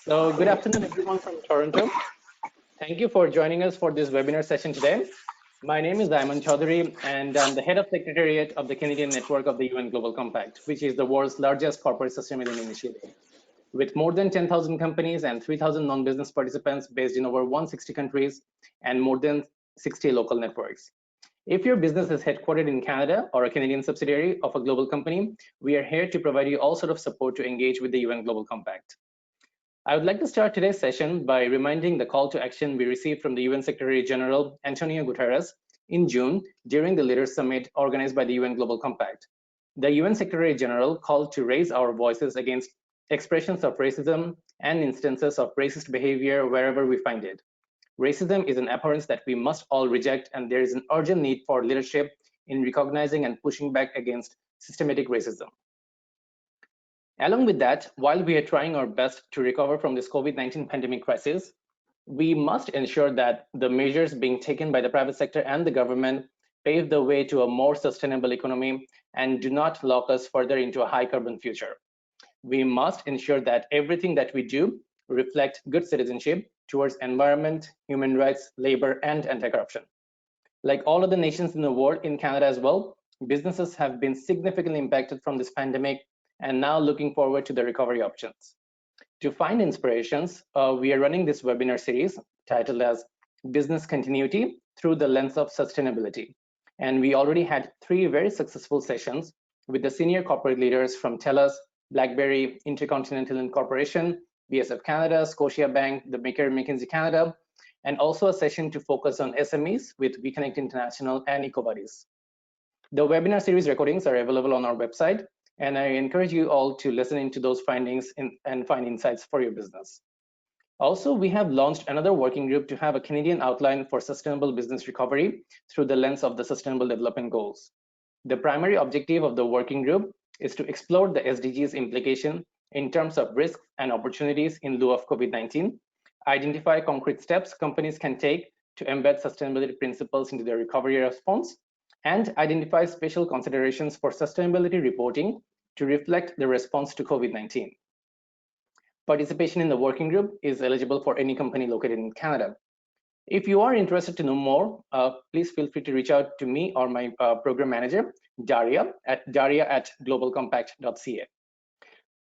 So good afternoon, everyone from Toronto. Thank you for joining us for this webinar session today. My name is Ayman Chaudhary, and I'm the head of Secretariat of the Canadian Network of the UN Global Compact, which is the world's largest corporate sustainability initiative. With more than 10,000 companies and 3,000 non-business participants based in over 160 countries and more than 60 local networks. If your business is headquartered in Canada or a Canadian subsidiary of a global company, we are here to provide you all sort of support to engage with the UN Global Compact. I would like to start today's session by reminding the call to action we received from the UN Secretary General Antonio Guterres in June during the Leaders Summit organized by the UN Global Compact. The UN Secretary General called to raise our voices against expressions of racism and instances of racist behavior wherever we find it. Racism is an abhorrence that we must all reject, and there is an urgent need for leadership in recognizing and pushing back against systematic racism. Along with that, while we are trying our best to recover from this COVID-19 pandemic crisis, we must ensure that the measures being taken by the private sector and the government pave the way to a more sustainable economy and do not lock us further into a high carbon future. We must ensure that everything that we do reflect good citizenship towards environment, human rights, labor, and anti-corruption. Like all other nations in the world, in Canada as well, businesses have been significantly impacted from this pandemic and now looking forward to the recovery options. To find inspirations, we are running this webinar series titled as Business Continuity Through the Lens of Sustainability. And we already had 3 very successful sessions with the senior corporate leaders from TELUS, BlackBerry, Intercontinental Incorporation, BSF Canada, Scotiabank, the Baker McKinsey Canada, and also a session to focus on SMEs with WeConnect International and EcoBuddies. The webinar series recordings are available on our website, and I encourage you all to listen into those findings and find insights for your business. Also, we have launched another working group to have a Canadian outline for sustainable business recovery through the lens of the Sustainable Development Goals. The primary objective of the working group is to explore the SDGs implication in terms of risks and opportunities in lieu of COVID-19, identify concrete steps companies can take to embed sustainability principles into their recovery response, and identify special considerations for sustainability reporting to reflect the response to COVID-19. Participation in the working group is eligible for any company located in Canada. If you are interested to know more, please feel free to reach out to me or my program manager, Daria at globalcompact.ca.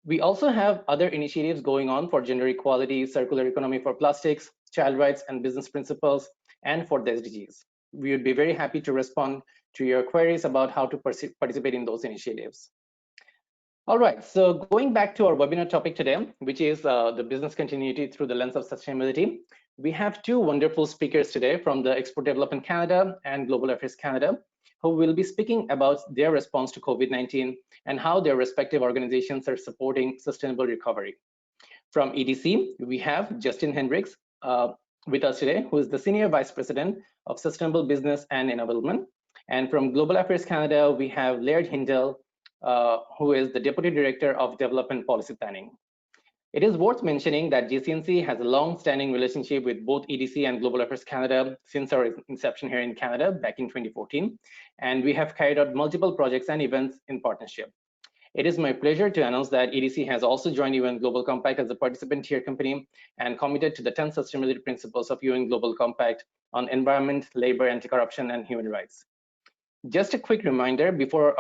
We also have other initiatives going on for gender equality, circular economy for plastics, child rights and business principles, and for the SDGs. We would be very happy to respond to your queries about how to participate in those initiatives. All right, so going back to our webinar topic today, which is the business continuity through the lens of sustainability, we have 2 wonderful speakers today from the Export Development Canada and Global Affairs Canada, who will be speaking about their response to COVID-19 and how their respective organizations are supporting sustainable recovery. From EDC, we have Justin Hendricks with us today, who is the Senior Vice President of Sustainable Business and Enablement. And from Global Affairs Canada, we have Laird Hindell, who is the Deputy Director of Development Policy Planning. It is worth mentioning that GCNC has a long-standing relationship with both EDC and Global Affairs Canada since our inception here in Canada back in 2014, and we have carried out multiple projects and events in partnership. It is my pleasure to announce that EDC has also joined UN Global Compact as a participant tier company and committed to the 10 sustainability principles of UN Global Compact on environment, labor, anti-corruption, and human rights. Just a quick reminder before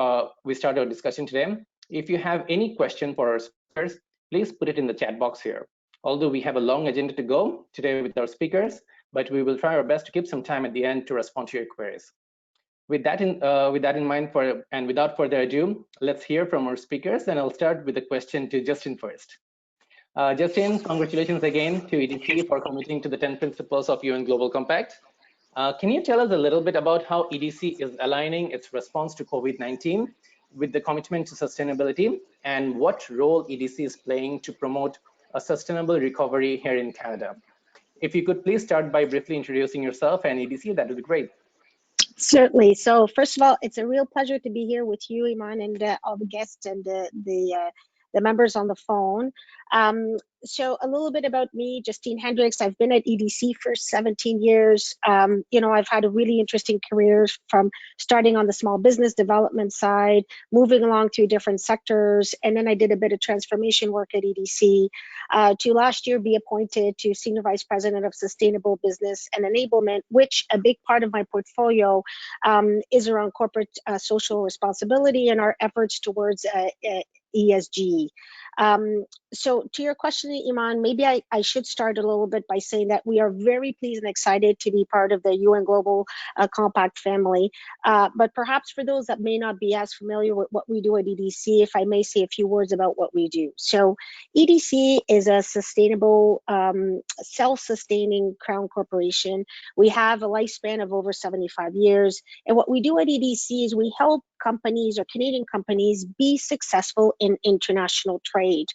we start our discussion today, if you have any question for our speakers, please put it in the chat box here. Although we have a long agenda to go today with our speakers, but we will try our best to keep some time at the end to respond to your queries. With that in mind, and without further ado, let's hear from our speakers, and I'll start with a question to Justin first. Justin, congratulations again to EDC for committing to the 10 principles of UN Global Compact. Can you tell us a little bit about how EDC is aligning its response to COVID-19 with the commitment to sustainability, and what role EDC is playing to promote a sustainable recovery here in Canada? If you could please start by briefly introducing yourself and EDC, that would be great. Certainly. So first of all, it's a real pleasure to be here with you, Iman, and all the guests and the the members on the phone. So a little bit about me, Justine Hendricks. I've been at EDC for 17 years. I've had a really interesting career from starting on the small business development side, moving along through different sectors, and then I did a bit of transformation work at EDC to last year be appointed to Senior Vice President of Sustainable Business and Enablement, which a big part of my portfolio is around corporate social responsibility and our efforts towards ESG. So to your question, Iman, maybe I should start a little bit by saying that we are very pleased and excited to be part of the UN Global Compact family. But perhaps for those that may not be as familiar with what we do at EDC, if I may say a few words about what we do. So EDC is a sustainable, self-sustaining crown corporation. We have a lifespan of over 75 years. And what we do at EDC is we help companies or Canadian companies be successful in international trade.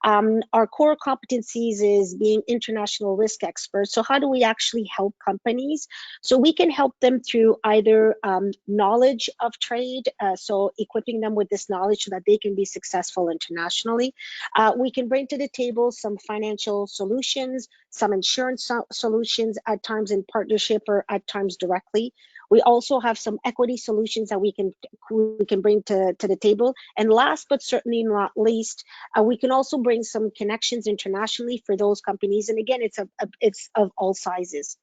Our core competencies is being international risk experts. So how do we actually help companies? So we can help them through either knowledge of trade, so equipping them with this knowledge so that they can be successful internationally. We can bring to the table some financial solutions, some insurance solutions, at times in partnership or at times directly. We also have some equity solutions that we can bring to the table. And last but certainly not least, we can also bring some connections internationally for those companies. And again, it's of all sizes.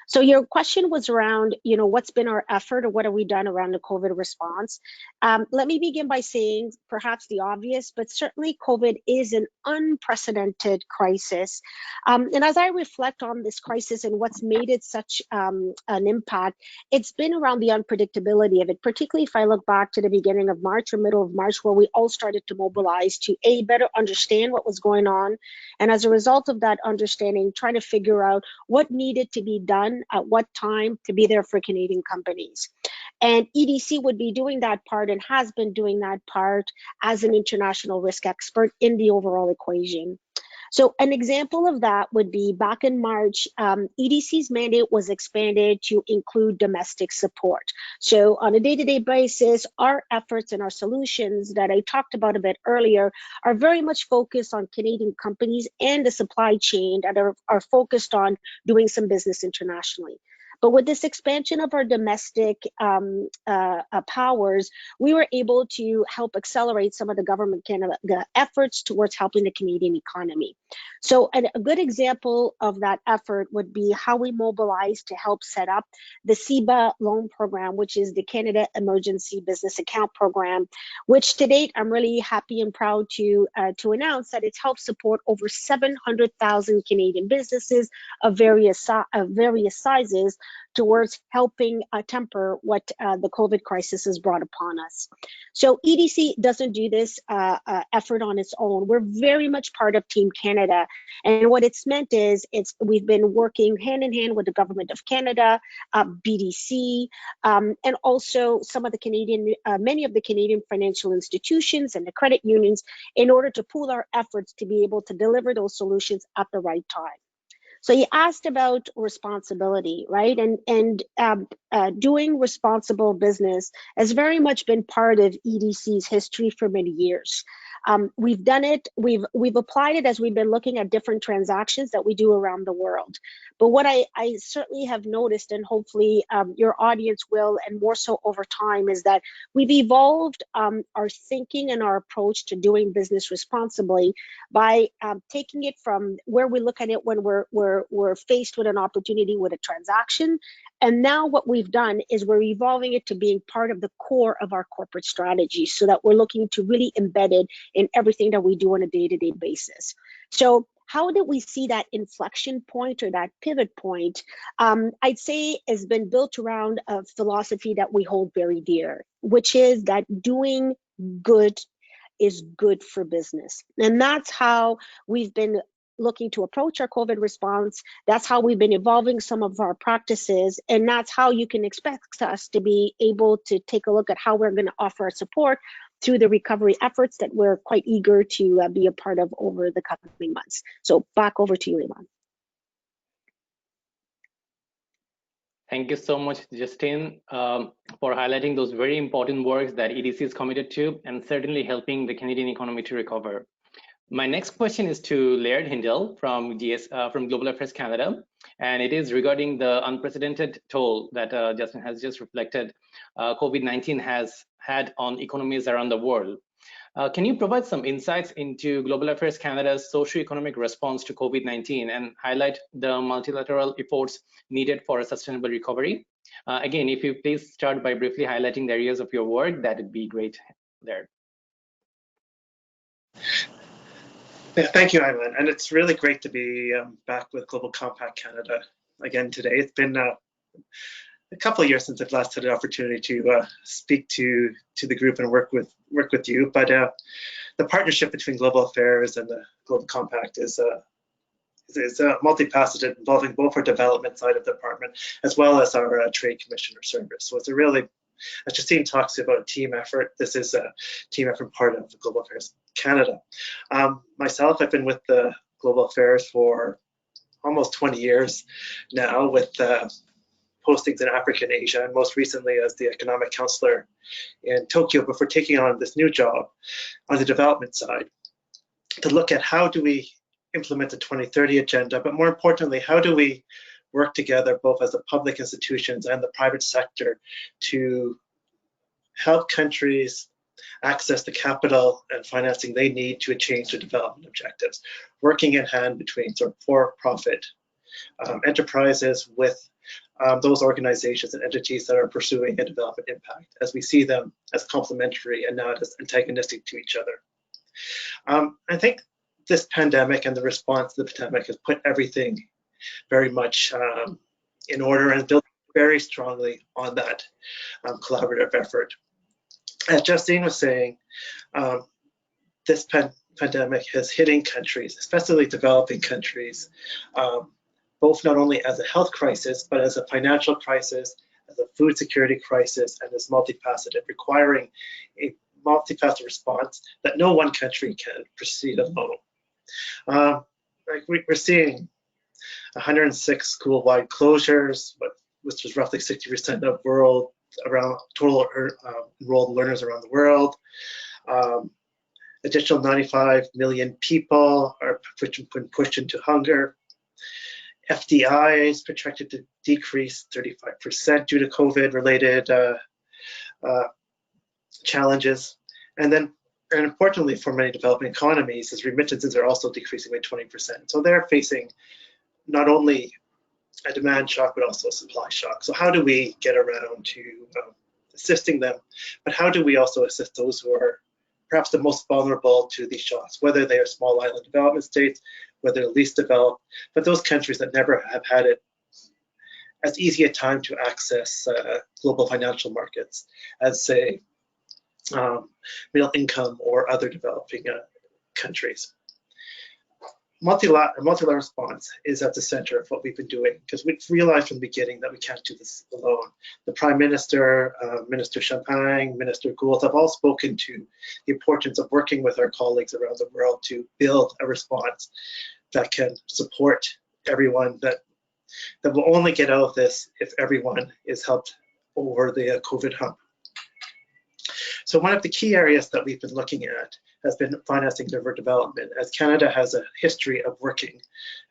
So your question was around, what's been our effort or what have we done around the COVID response? Let me begin by saying perhaps the obvious, but certainly COVID is an unprecedented crisis. And as I reflect on this crisis and what's made it such an impact, it's been around the unpredictability of it, particularly if I look back to the beginning of March or middle of March, where we all started to mobilize to better understand what was going on. And as a result of that understanding, trying to figure out what needed to be done at what time to be there for Canadian companies. And EDC would be doing that part and has been doing that part as an international risk expert in the overall equation. So an example of that would be back in March, EDC's mandate was expanded to include domestic support. So on a day-to-day basis, our efforts and our solutions that I talked about a bit earlier are very much focused on Canadian companies and the supply chain that are focused on doing some business internationally. But with this expansion of our domestic powers, we were able to help accelerate some of the government Canada efforts towards helping the Canadian economy. So a good example of that effort would be how we mobilized to help set up the CEBA loan program, which is the Canada Emergency Business Account Program, which to date, I'm really happy and proud to announce that it's helped support over 700,000 Canadian businesses of various sizes towards helping temper what the COVID crisis has brought upon us. So EDC doesn't do this effort on its own. We're very much part of Team Canada. And what it's meant is we've been working hand in hand with the Government of Canada, BDC, and also some of the many of the Canadian financial institutions and the credit unions in order to pool our efforts to be able to deliver those solutions at the right time. So you asked about responsibility, right? And doing responsible business has very much been part of EDC's history for many years. We've done it, we've applied it as we've been looking at different transactions that we do around the world. But what I certainly have noticed, and hopefully your audience will, and more so over time, is that we've evolved our thinking and our approach to doing business responsibly by taking it from where we look at it when we're faced with an opportunity with a transaction. And now what we've done is we're evolving it to being part of the core of our corporate strategy, so that we're looking to really embed it in everything that we do on a day-to-day basis. So how did we see that inflection point or that pivot point? I'd say has been built around a philosophy that we hold very dear, which is that doing good is good for business. And that's how we've been looking to approach our COVID response. That's how we've been evolving some of our practices. And that's how you can expect us to be able to take a look at how we're going to offer our support through the recovery efforts that we're quite eager to be a part of over the coming months. So back over to you, Iman. Thank you so much, Justine, for highlighting those very important works that EDC is committed to and certainly helping the Canadian economy to recover. My next question is to Laird Hindell from Global Affairs Canada, and it is regarding the unprecedented toll that Justin has just reflected COVID-19 has had on economies around the world. Can you provide some insights into Global Affairs Canada's socio-economic response to COVID-19 and highlight the multilateral efforts needed for a sustainable recovery? Again, if you please start by briefly highlighting the areas of your work, that would be great there. Yeah, thank you, Ivan. And it's really great to be back with Global Compact Canada again today. It's been a couple of years since I've last had an opportunity to speak to the group and work with you. But the partnership between Global Affairs and the Global Compact is multifaceted, involving both our development side of the department as well as our trade commissioner service. So it's a really, as Justine talks about team effort, this is a team effort part of the Global Affairs Canada. Myself, I've been with the Global Affairs for almost 20 years now, with postings in Africa and Asia, and most recently as the economic counselor in Tokyo before taking on this new job on the development side to look at how do we implement the 2030 agenda, but more importantly, how do we work together both as the public institutions and the private sector to help countries access the capital and financing they need to achieve their development objectives, working in hand between sort of for-profit enterprises with those organizations and entities that are pursuing a development impact, as we see them as complementary and not as antagonistic to each other. I think this pandemic and the response to the pandemic has put everything very much in order and built very strongly on that collaborative effort. As Justine was saying, this pandemic is hitting countries, especially developing countries, both not only as a health crisis, but as a financial crisis, as a food security crisis, and as multifaceted, requiring a multifaceted response that no one country can proceed alone. We're seeing 106 school-wide closures, which is roughly 60% of total enrolled learners around the world. Additional 95 million people are pushed into hunger. FDI is projected to decrease 35% due to COVID-related challenges. And importantly for many developing economies, is remittances are also decreasing by 20%. So they're facing not only a demand shock, but also a supply shock. So how do we get around to assisting them? But how do we also assist those who are perhaps the most vulnerable to these shocks, whether they are small island development states, whether they're least developed, but those countries that never have had it as easy a time to access global financial markets as, say, middle income or other developing countries. Multilateral response is at the center of what we've been doing, because we've realized from the beginning that we can't do this alone. The Prime Minister, Minister Champagne, Minister Gould have all spoken to the importance of working with our colleagues around the world to build a response that can support everyone, that will only get out of this if everyone is helped over the COVID hump. So one of the key areas that we've been looking at has been financing river development, as Canada has a history of working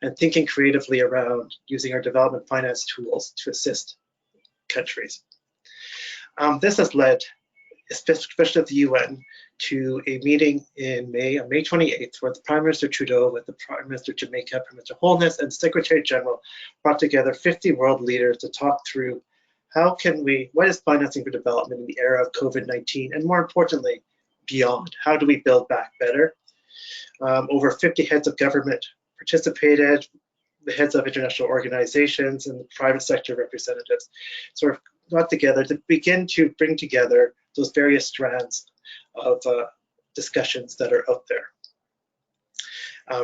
and thinking creatively around using our development finance tools to assist countries. This has led, especially at the UN, to a meeting in May, on May 28th, where the Prime Minister Trudeau, with the Prime Minister of Jamaica, Prime Minister Holness, and Secretary General brought together 50 world leaders to talk through what is financing for development in the era of COVID-19, and more importantly, beyond. How do we build back better? Over 50 heads of government participated, the heads of international organizations and the private sector representatives sort of got together to begin to bring together those various strands of discussions that are out there.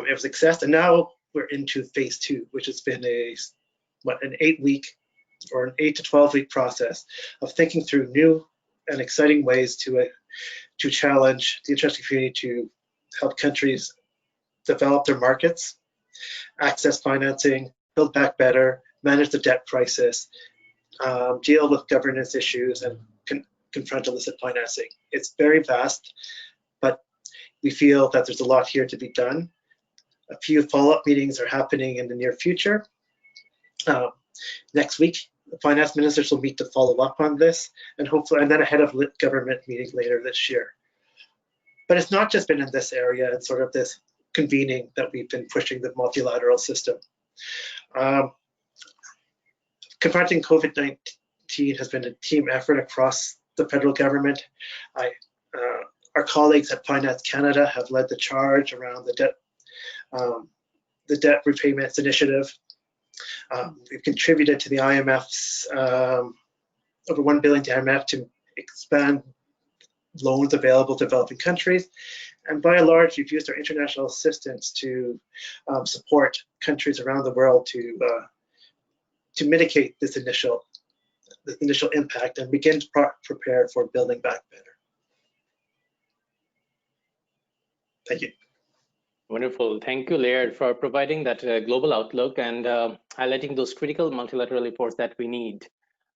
It was a success, and now we're into phase 2, which has been an 8-week or an 8 to 12-week process of thinking through new and exciting ways to challenge the international community to help countries develop their markets, access financing, build back better, manage the debt crisis, deal with governance issues, and confront illicit financing. It's very vast, but we feel that there's a lot here to be done. A few follow-up meetings are happening in the near future. Next week, the finance ministers will meet to follow up on this, and hopefully, and then a head of government meeting later this year. But it's not just been in this area, it's sort of this convening that we've been pushing the multilateral system. Confronting COVID-19 has been a team effort across the federal government. Our colleagues at Finance Canada have led the charge around the debt repayments initiative. We've contributed to the IMF's over $1 billion to IMF to expand loans available to developing countries. And by and large, we've used our international assistance to support countries around the world to mitigate this initial impact and begin to prepare for building back better. Thank you. Wonderful. Thank you, Laird, for providing that global outlook and highlighting those critical multilateral efforts that we need.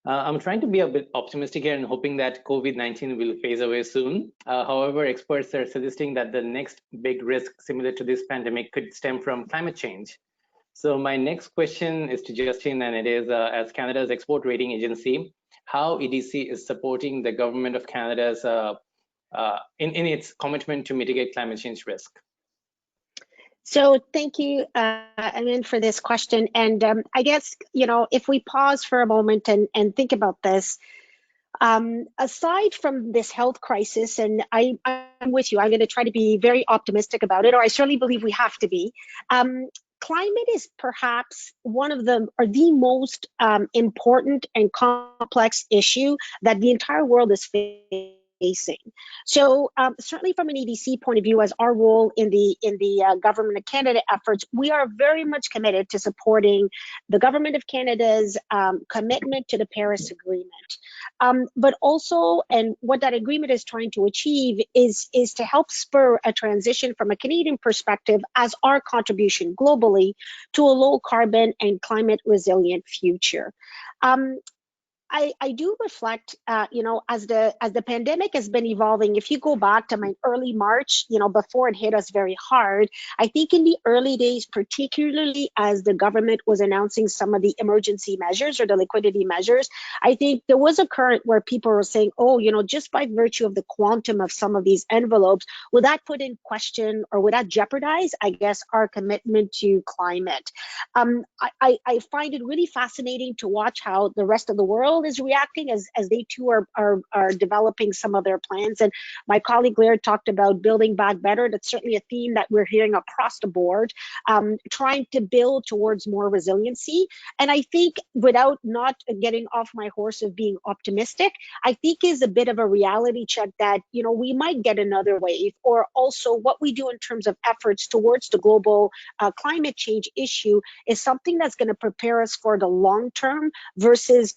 I'm trying to be a bit optimistic here and hoping that COVID-19 will phase away soon. However, experts are suggesting that the next big risk similar to this pandemic could stem from climate change. So my next question is to Justin, and it is, as Canada's export rating agency, how EDC is supporting the government of Canada's in its commitment to mitigate climate change risk. So thank you, Amin, for this question. And I guess, if we pause for a moment and think about this, aside from this health crisis, and I'm with you, I'm going to try to be very optimistic about it, or I certainly believe we have to be. Climate is perhaps one of the most important and complex issue that the entire world is facing. So certainly from an EDC point of view, as our role in the Government of Canada efforts, we are very much committed to supporting the Government of Canada's commitment to the Paris Agreement. But also, and what that agreement is trying to achieve is to help spur a transition from a Canadian perspective as our contribution globally to a low carbon and climate resilient future. I do reflect, as the pandemic has been evolving, if you go back to my early March, before it hit us very hard, I think in the early days, particularly as the government was announcing some of the emergency measures or the liquidity measures, I think there was a current where people were saying, just by virtue of the quantum of some of these envelopes, would that put in question or would that jeopardize, I guess, our commitment to climate? I find it really fascinating to watch how the rest of the world is reacting as they too are developing some of their plans. And my colleague Laird talked about building back better. That's certainly a theme that we're hearing across the board, trying to build towards more resiliency. And I think, without not getting off my horse of being optimistic, I think is a bit of a reality check that, we might get another wave, or also what we do in terms of efforts towards the global climate change issue is something that's going to prepare us for the long term versus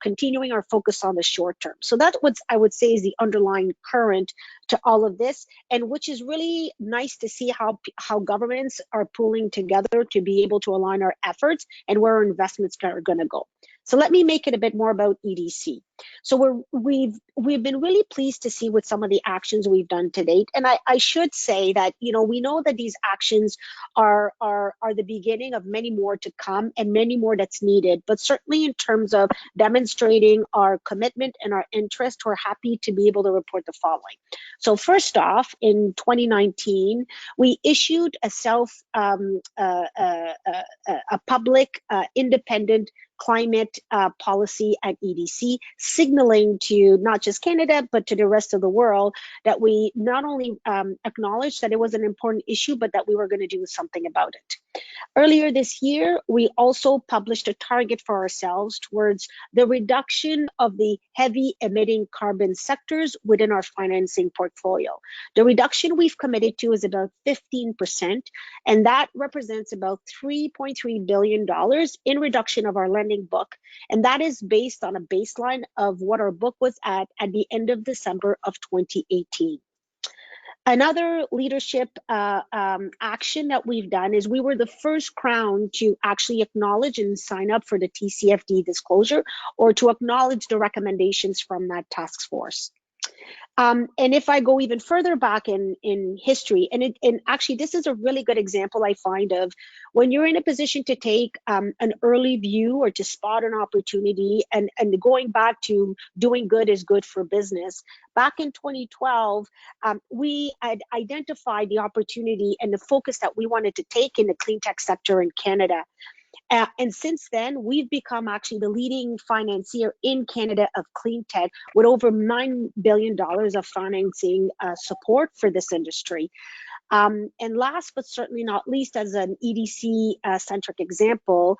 continuing our focus on the short term. So that's what I would say is the underlying current to all of this, and which is really nice to see how governments are pulling together to be able to align our efforts and where our investments are going to go. So let me make it a bit more about EDC. So we've been really pleased to see with some of the actions we've done to date. And I should say that, we know that these actions are the beginning of many more to come and many more that's needed. But certainly in terms of demonstrating our commitment and our interest, we're happy to be able to report the following. So first off, in 2019, we issued a public independent climate policy at EDC, signaling to not just Canada, but to the rest of the world that we not only acknowledged that it was an important issue, but that we were going to do something about it. Earlier this year, we also published a target for ourselves towards the reduction of the heavy emitting carbon sectors within our financing portfolio. The reduction we've committed to is about 15%, and that represents about $3.3 billion in reduction of our lending book. And that is based on a baseline of what our book was at the end of December of 2018. Another leadership action that we've done is we were the first crown to actually acknowledge and sign up for the TCFD disclosure, or to acknowledge the recommendations from that task force. And if I go even further back in history, and actually this is a really good example I find of when you're in a position to take an early view or to spot an opportunity, and going back to doing good is good for business. Back in 2012, we had identified the opportunity and the focus that we wanted to take in the clean tech sector in Canada. And since then, we've become actually the leading financier in Canada of clean tech, with over $9 billion of financing support for this industry. And last but certainly not least, as an EDC-centric example,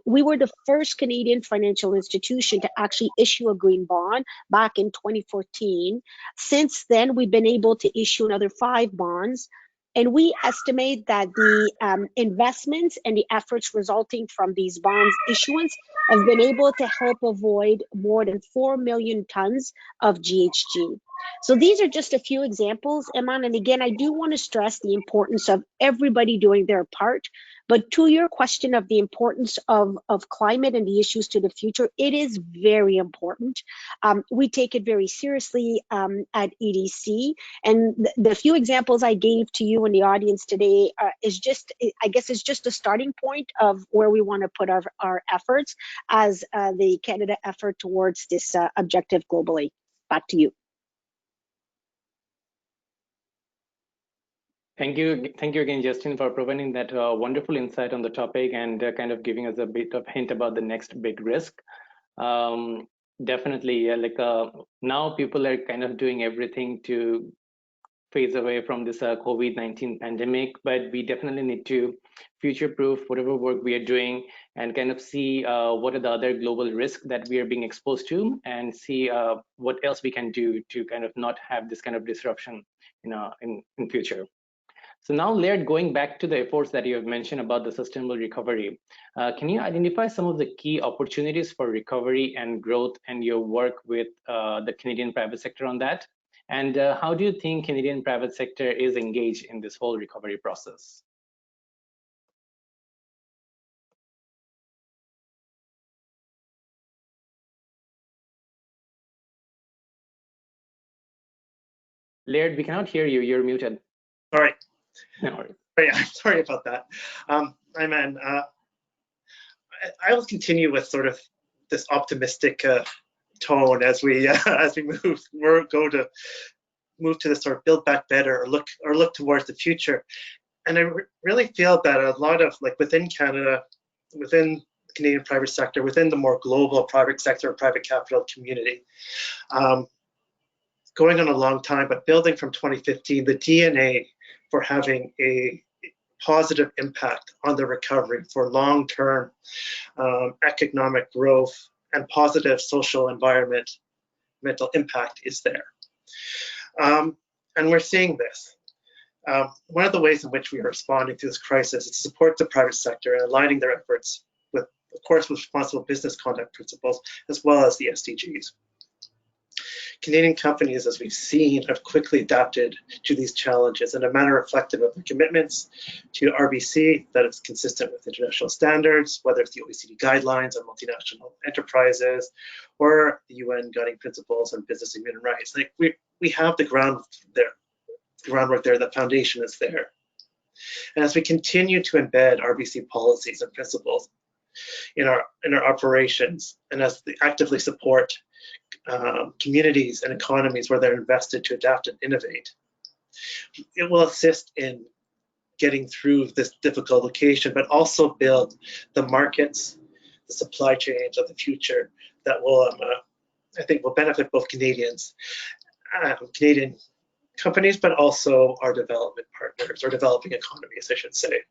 we were the first Canadian financial institution to actually issue a green bond back in 2014. Since then, we've been able to issue another 5 bonds. And we estimate that the investments and the efforts resulting from these bonds issuance have been able to help avoid more than 4 million tons of GHG. So these are just a few examples, Iman. And again, I do want to stress the importance of everybody doing their part. But to your question of the importance of climate and the issues to the future, it is very important. We take it very seriously at EDC. And the few examples I gave to you in the audience today is just, I guess, is just a starting point of where we want to put our efforts as the Canada effort towards this objective globally. Back to you. Thank you again, Justin, for providing that wonderful insight on the topic and kind of giving us a bit of hint about the next big risk. Definitely, now people are kind of doing everything to phase away from this COVID-19 pandemic, but we definitely need to future-proof whatever work we are doing and kind of see what are the other global risks that we are being exposed to, and see what else we can do to kind of not have this kind of disruption in future. So now, Laird, going back to the efforts that you have mentioned about the sustainable recovery, can you identify some of the key opportunities for recovery and growth and your work with the Canadian private sector on that? And how do you think Canadian private sector is engaged in this whole recovery process? Laird, we cannot hear you. You're muted. All right. No worries. Sorry about that. I will continue with sort of this optimistic tone as we move to the sort of build back better, or look towards the future. And I really feel that a lot of, like, within Canada, within the Canadian private sector, within the more global private sector, private capital community, going on a long time, but building from 2015, the DNA for having a positive impact on the recovery for long-term economic growth and positive social environmental impact is there. And we're seeing this. One of the ways in which we are responding to this crisis is to support the private sector and aligning their efforts with, of course, with responsible business conduct principles, as well as the SDGs. Canadian companies, as we've seen, have quickly adapted to these challenges in a manner reflective of their commitments to RBC, that is consistent with international standards, whether it's the OECD guidelines on multinational enterprises or the UN guiding principles on business and human rights. Like, we have the groundwork there, the foundation is there. And as we continue to embed RBC policies and principles in our operations, and as we actively support communities and economies where they're invested to adapt and innovate, it will assist in getting through this difficult occasion, but also build the markets, the supply chains of the future that will, I think, will benefit both Canadian companies, but also our development partners, or developing economies, I should say.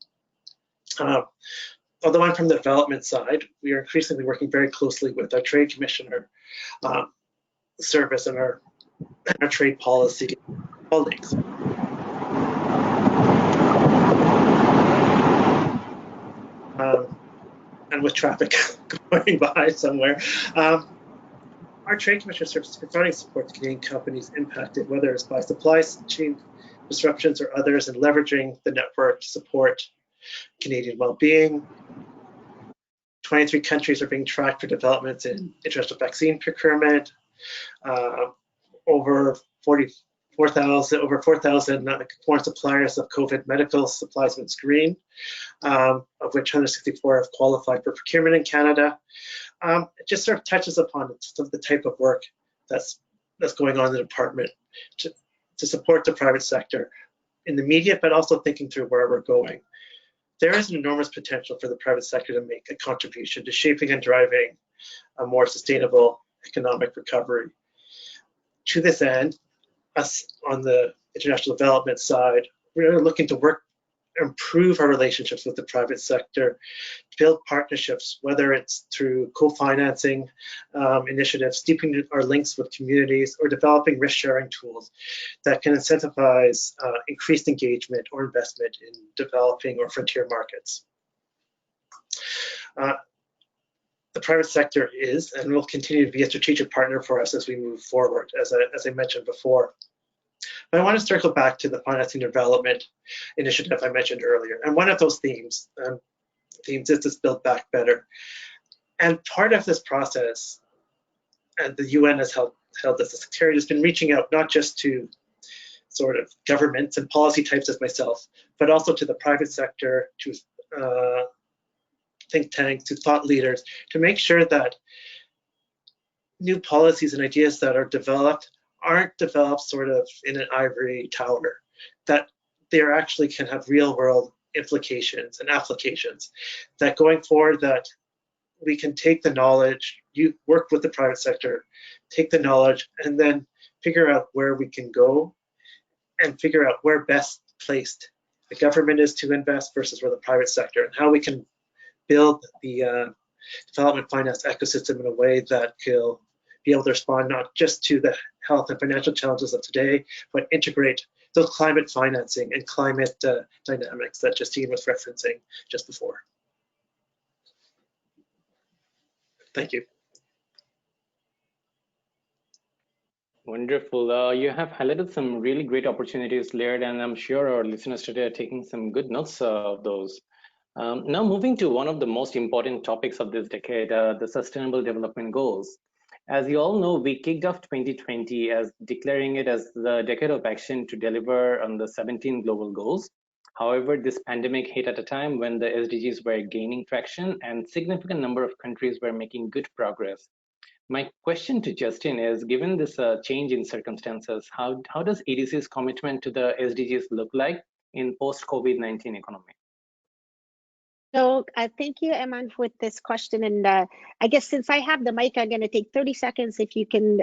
Although I'm from the development side, we are increasingly working very closely with our Trade Commissioner service and our trade policy colleagues. And with traffic going by somewhere, our Trade Commissioner service is providing support to Canadian companies impacted, whether it's by supply chain disruptions or others, and leveraging the network to support Canadian well-being. 23 countries are being tracked for developments in international vaccine procurement. Over 4,000 foreign suppliers of COVID medical supplies have been screened, of which 164 have qualified for procurement in Canada. It just sort of touches upon some of the type of work that's going on in the department to support the private sector in the immediate, but also thinking through where we're going. There is an enormous potential for the private sector to make a contribution to shaping and driving a more sustainable economic recovery. To this end, us on the international development side, we're looking to improve our relationships with the private sector, build partnerships, whether it's through co-financing initiatives, deepening our links with communities, or developing risk-sharing tools that can incentivize increased engagement or investment in developing or frontier markets. The private sector is and will continue to be a strategic partner for us as we move forward, as I mentioned before. But I want to circle back to the financing development initiative I mentioned earlier. And one of those themes is this Build Back Better. And part of this process, and the UN has held this, the Secretariat has been reaching out not just to sort of governments and policy types as myself, but also to the private sector, to think tanks, to thought leaders, to make sure that new policies and ideas that are developed aren't developed sort of in an ivory tower, that they actually can have real world implications and applications, that going forward that we can take the knowledge, you work with the private sector, take the knowledge, and then figure out where we can go and figure out where best placed the government is to invest versus where the private sector, and how we can build the development finance ecosystem in a way that will be able to respond not just to the health and financial challenges of today, but integrate those climate financing and climate dynamics that Justine was referencing just before. Thank you. Wonderful. You have highlighted some really great opportunities, Laird, and I'm sure our listeners today are taking some good notes of those. Now moving to one of the most important topics of this decade, the Sustainable Development Goals. As you all know, we kicked off 2020 as declaring it as the decade of action to deliver on the 17 global goals. However, this pandemic hit at a time when the SDGs were gaining traction and significant number of countries were making good progress. My question to Justin is, given this change in circumstances, how does EDC's commitment to the SDGs look like in post-COVID-19 economy? So thank you, Eman, with this question. And I guess since I have the mic, I'm going to take 30 seconds if you can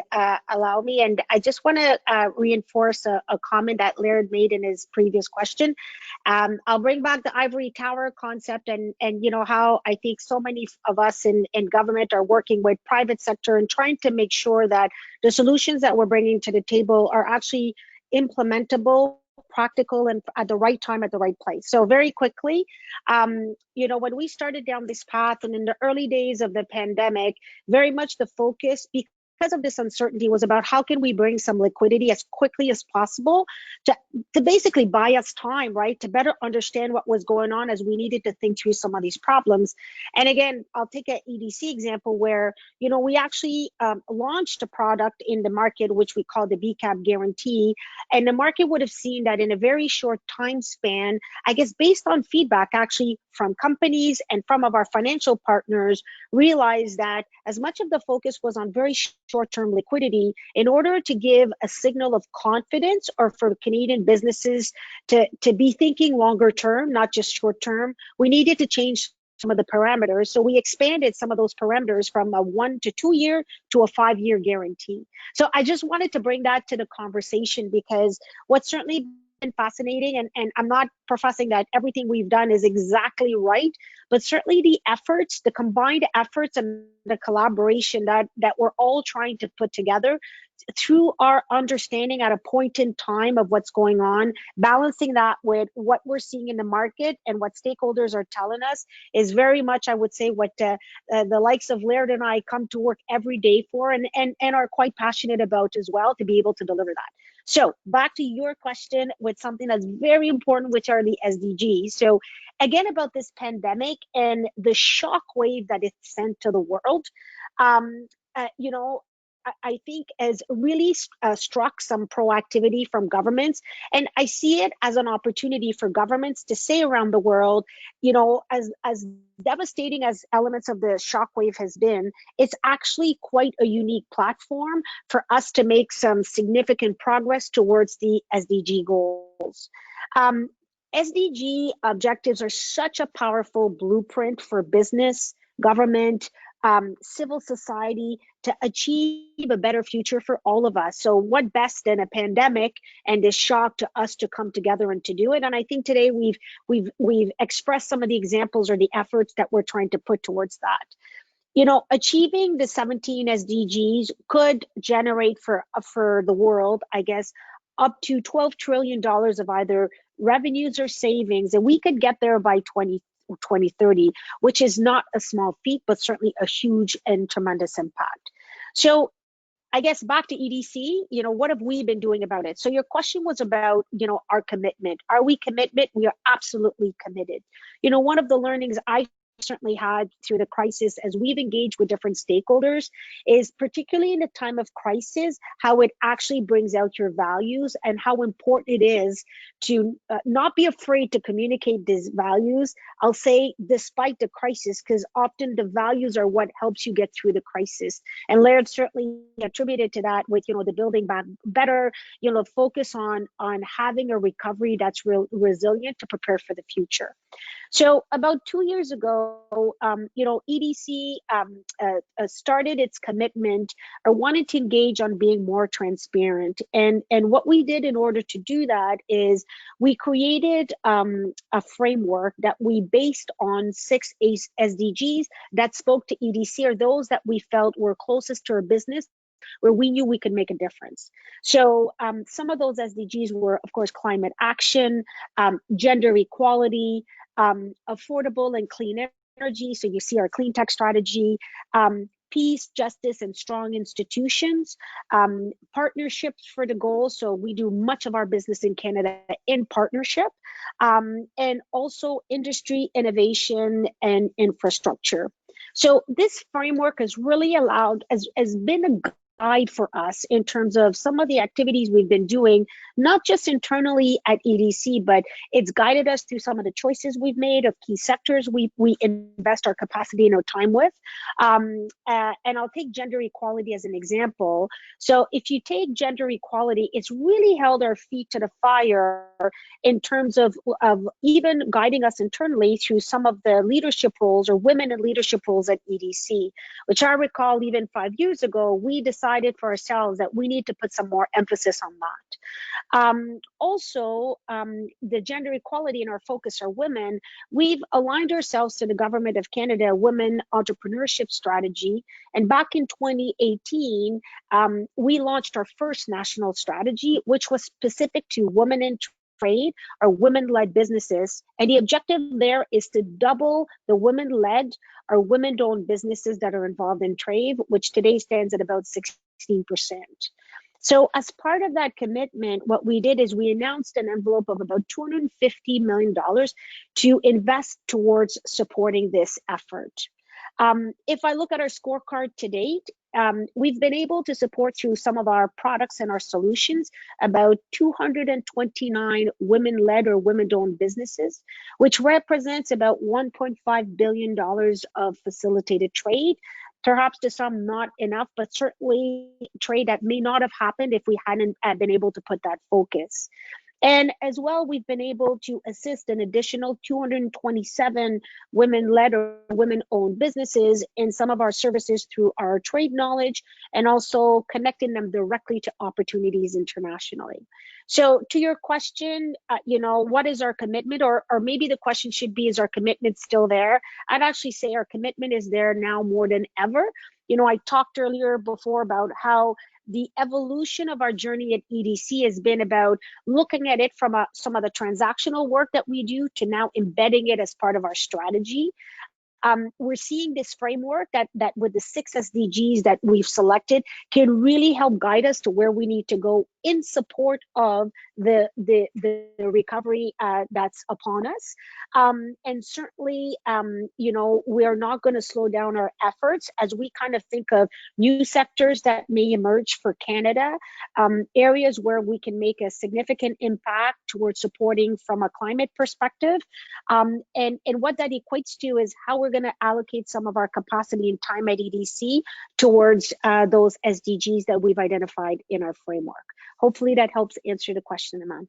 allow me. And I just want to reinforce a comment that Laird made in his previous question. I'll bring back the ivory tower concept and you know how I think so many of us in government are working with private sector and trying to make sure that the solutions that we're bringing to the table are actually implementable, practical, and at the right time, at the right place. So very quickly, you know, when we started down this path and in the early days of the pandemic, very much the focus, because of this uncertainty, was about how can we bring some liquidity as quickly as possible to basically buy us time, right, to better understand what was going on as we needed to think through some of these problems. And again, I'll take an EDC example where, you know, we actually launched a product in the market, which we call the BCAP guarantee. And the market would have seen that in a very short time span, I guess based on feedback actually from companies and from our financial partners, realized that as much of the focus was on very short-term liquidity, in order to give a signal of confidence or for Canadian businesses to be thinking longer term, not just short term, we needed to change some of the parameters. So we expanded some of those parameters from a 1 to 2 year to a 5 year guarantee. So I just wanted to bring that to the conversation because what's certainly been fascinating, and I'm not professing that everything we've done is exactly right, but certainly the efforts, the combined efforts and the collaboration that we're all trying to put together through our understanding at a point in time of what's going on, balancing that with what we're seeing in the market and what stakeholders are telling us is very much, I would say, what the likes of Laird and I come to work every day for and are quite passionate about as well, to be able to deliver that. So back to your question with something that's very important, which are the SDGs. So again, about this pandemic and the shock wave that it sent to the world, um, you know, I think has really struck some proactivity from governments. And I see it as an opportunity for governments to say around the world, as devastating as elements of the shockwave has been, it's actually quite a unique platform for us to make some significant progress towards the SDG goals. Um, SDG objectives are such a powerful blueprint for business, government, civil society to achieve a better future for all of us. So what best than a pandemic and this shock to us to come together and to do it? And I think today we've expressed some of the examples or the efforts that we're trying to put towards that. Achieving the 17 SDGs could generate for the world, I guess, up to $12 trillion of either revenues or savings, and we could get there by 2030, which is not a small feat, but certainly a huge and tremendous impact. So I guess back to EDC, what have we been doing about it? So your question was about, our commitment. Are we committed? We are absolutely committed. One of the learnings I certainly had through the crisis as we've engaged with different stakeholders is, particularly in a time of crisis, how it actually brings out your values and how important it is to not be afraid to communicate these values. I'll say despite the crisis, because often the values are what helps you get through the crisis. And Laird certainly attributed to that with, the building back better, focus on having a recovery that's resilient to prepare for the future. So about 2 years ago, EDC started its commitment or wanted to engage on being more transparent. And what we did in order to do that is we created a framework that we based on 6 SDGs that spoke to EDC, or those that we felt were closest to our business, where we knew we could make a difference. So some of those SDGs were, of course, climate action, gender equality, affordable and clean energy. So you see our clean tech strategy, peace, justice, and strong institutions, partnerships for the goal. So we do much of our business in Canada in partnership, and also industry, innovation, and infrastructure. So this framework has really has been a guide for us in terms of some of the activities we've been doing, not just internally at EDC, but it's guided us through some of the choices we've made of key sectors we invest our capacity and our time with. And I'll take gender equality as an example. So if you take gender equality, it's really held our feet to the fire in terms of even guiding us internally through some of the leadership roles or women in leadership roles at EDC, which I recall even 5 years ago, we decided for ourselves that we need to put some more emphasis on that. Also, the gender equality in our focus are women. We've aligned ourselves to the Government of Canada Women Entrepreneurship Strategy. And back in 2018, we launched our first national strategy, which was specific to women in trade or women-led businesses. And the objective there is to double the women-led or women-owned businesses that are involved in trade, which today stands at about 16%. So as part of that commitment, what we did is we announced an envelope of about $250 million to invest towards supporting this effort. If I look at our scorecard to date, we've been able to support through some of our products and our solutions about 229 women-led or women-owned businesses, which represents about $1.5 billion of facilitated trade. Perhaps to some not enough, but certainly trade that may not have happened if we hadn't been able to put that focus. And as well, we've been able to assist an additional 227 women-led or women-owned businesses in some of our services through our trade knowledge and also connecting them directly to opportunities internationally. So to your question, what is our commitment? Or maybe the question should be, is our commitment still there? I'd actually say our commitment is there now more than ever. I talked earlier before about how the evolution of our journey at EDC has been about looking at it from some of the transactional work that we do to now embedding it as part of our strategy. we're seeing this framework that with the 6 SDGs that we've selected can really help guide us to where we need to go in support of the recovery that's upon us. And certainly, we're not going to slow down our efforts as we kind of think of new sectors that may emerge for Canada, areas where we can make a significant impact towards supporting from a climate perspective. And what that equates to is how we're going to allocate some of our capacity and time at EDC towards those SDGs that we've identified in our framework. Hopefully that helps answer the question, Aman.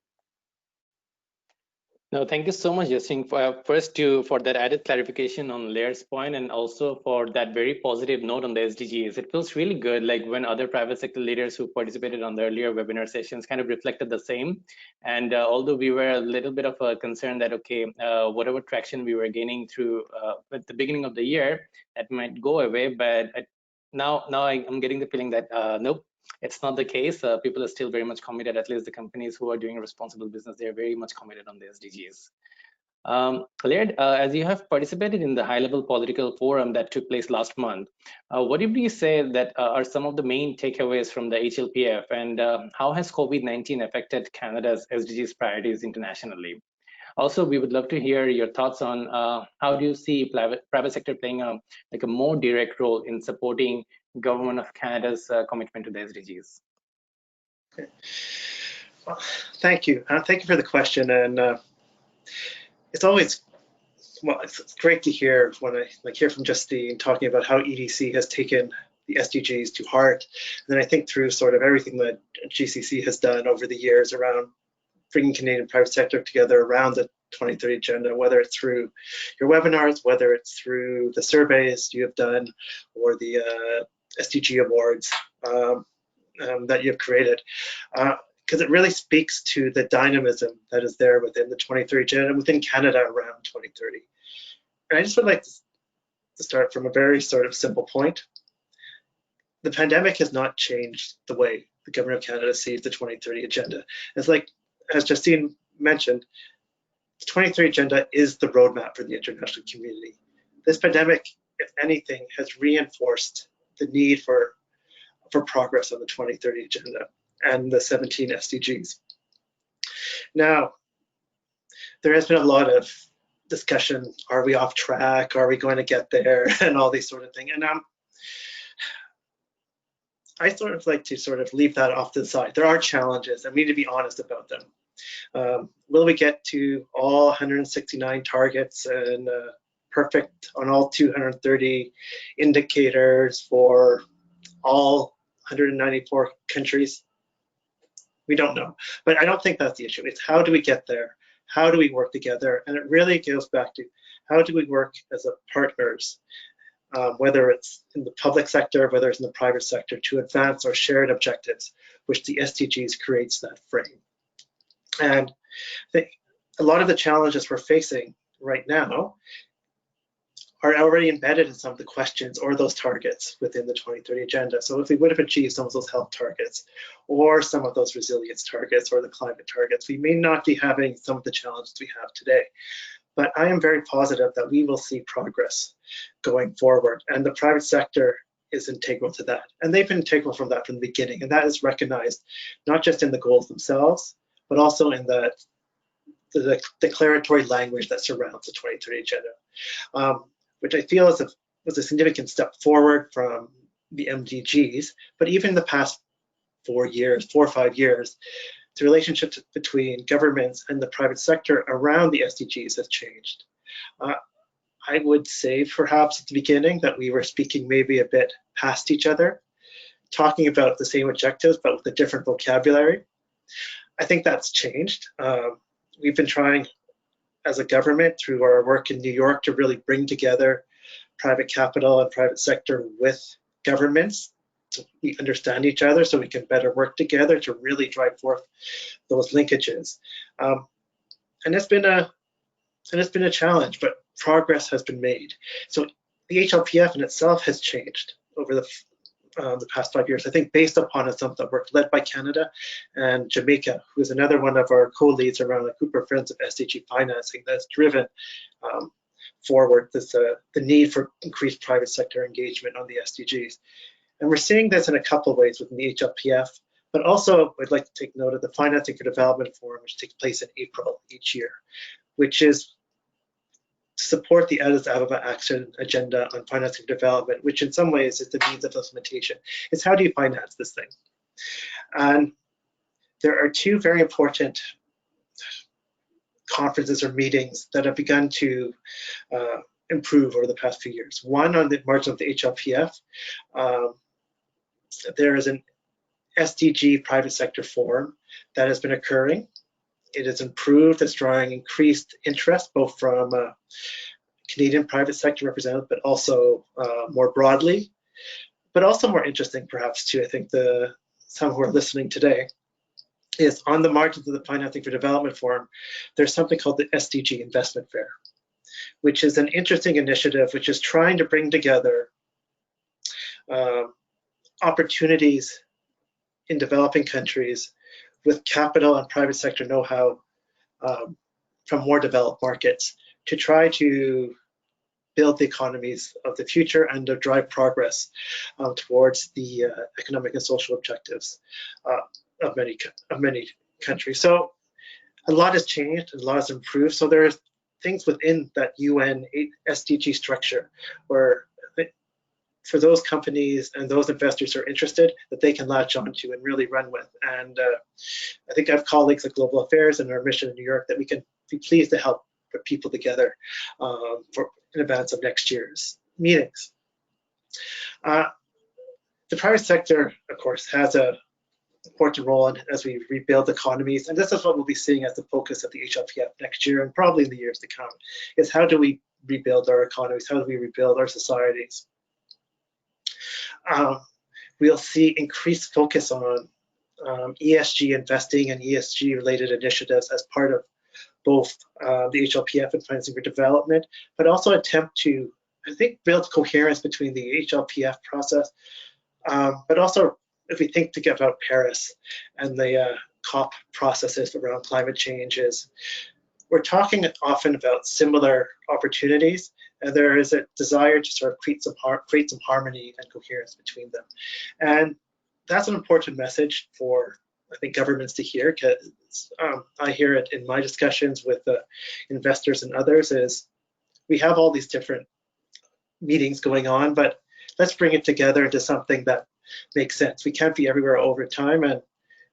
No, thank you so much, Justine, for that added clarification on Lair's point, and also for that very positive note on the SDGs. It feels really good, like when other private sector leaders who participated on the earlier webinar sessions kind of reflected the same. And although we were a little bit of a concern that, okay, whatever traction we were gaining through at the beginning of the year, that might go away. But now I'm getting the feeling that nope, it's not the case. People are still very much committed, at least the companies who are doing responsible business, they're very much committed on the SDGs. Laird, as you have participated in the high-level political forum that took place last month, what would you say that are some of the main takeaways from the HLPF, and how has COVID-19 affected Canada's SDGs priorities internationally? Also, we would love to hear your thoughts on how do you see private sector playing a more direct role in supporting Government of Canada's commitment to the SDGs? Okay. Well, thank you. Thank you for the question. And it's always, well, it's great to hear when I hear from Justine talking about how EDC has taken the SDGs to heart. And then I think through sort of everything that GCC has done over the years around bringing Canadian private sector together around the 2030 agenda, whether it's through your webinars, whether it's through the surveys you have done, or the SDG awards that you've created, because it really speaks to the dynamism that is there within the 2030 agenda, within Canada around 2030. And I just would like to start from a very sort of simple point. The pandemic has not changed the way the Government of Canada sees the 2030 agenda. It's like, as Justine mentioned, the 2030 agenda is the roadmap for the international community. This pandemic, if anything, has reinforced the need for progress on the 2030 agenda and the 17 SDGs. Now, there has been a lot of discussion, are we off track, are we going to get there, and all these sort of things. And I sort of like to sort of leave that off to the side. There are challenges, and we need to be honest about them. Will we get to all 169 targets and perfect on all 230 indicators for all 194 countries? We don't know, but I don't think that's the issue. It's how do we get there? How do we work together? And it really goes back to how do we work as partners, whether it's in the public sector, whether it's in the private sector, to advance our shared objectives, which the SDGs creates that frame. And a lot of the challenges we're facing right now are already embedded in some of the questions or those targets within the 2030 agenda. So if we would have achieved some of those health targets or some of those resilience targets or the climate targets, we may not be having some of the challenges we have today. But I am very positive that we will see progress going forward, and the private sector is integral to that. And they've been integral from that from the beginning, and that is recognized not just in the goals themselves, but also in the declaratory language that surrounds the 2030 agenda, which I feel was a significant step forward from the MDGs. But even the past 4 or 5 years, the relationship between governments and the private sector around the SDGs has changed. I would say perhaps at the beginning that we were speaking maybe a bit past each other, talking about the same objectives, but with a different vocabulary. I think that's changed. We've been trying as a government through our work in New York to really bring together private capital and private sector with governments so we understand each other, so we can better work together to really drive forth those linkages. And it's been a challenge, but progress has been made. So the HLPF in itself has changed over the past 5 years, I think, based upon some of the work led by Canada and Jamaica, who is another one of our co-leads around the Cooper Friends of SDG financing that's driven forward this, the need for increased private sector engagement on the SDGs. And we're seeing this in a couple of ways within the HLPF, but also I'd like to take note of the Financing for Development Forum, which takes place in April each year, which is to support the Addis Ababa Action Agenda on Financing for Development, which in some ways is the means of implementation. It's how do you finance this thing? And there are two very important conferences or meetings that have begun to improve over the past few years. One on the margin of the HLPF, there is an SDG private sector forum that has been occurring. It has improved, it's drawing increased interest both from Canadian private sector representatives, but also more broadly, but also more interesting perhaps to, I think, some who are listening today, is on the margins of the Financing for Development Forum, there's something called the SDG Investment Fair, which is an interesting initiative which is trying to bring together opportunities in developing countries with capital and private sector know-how from more developed markets to try to build the economies of the future and to drive progress towards the economic and social objectives of many countries. So a lot has changed, a lot has improved. So there's things within that UN SDG structure where for those companies and those investors who are interested, that they can latch onto and really run with. And I think I have colleagues at Global Affairs and our mission in New York that we can be pleased to help put people together in advance of next year's meetings. The private sector, of course, has an important role as we rebuild economies, and this is what we'll be seeing as the focus of the HLPF next year and probably in the years to come, is how do we rebuild our economies, how do we rebuild our societies. We'll see increased focus on ESG investing and ESG related initiatives as part of both the HLPF and Financing for Development, but also attempt to, I think, build coherence between the HLPF process, but also if we think about Paris and the COP processes around climate changes, we're talking often about similar opportunities, and there is a desire to sort of create some harmony and coherence between them. And that's an important message for, I think, governments to hear, because I hear it in my discussions with investors and others, is we have all these different meetings going on, but let's bring it together into something that makes sense. We can't be everywhere over time, and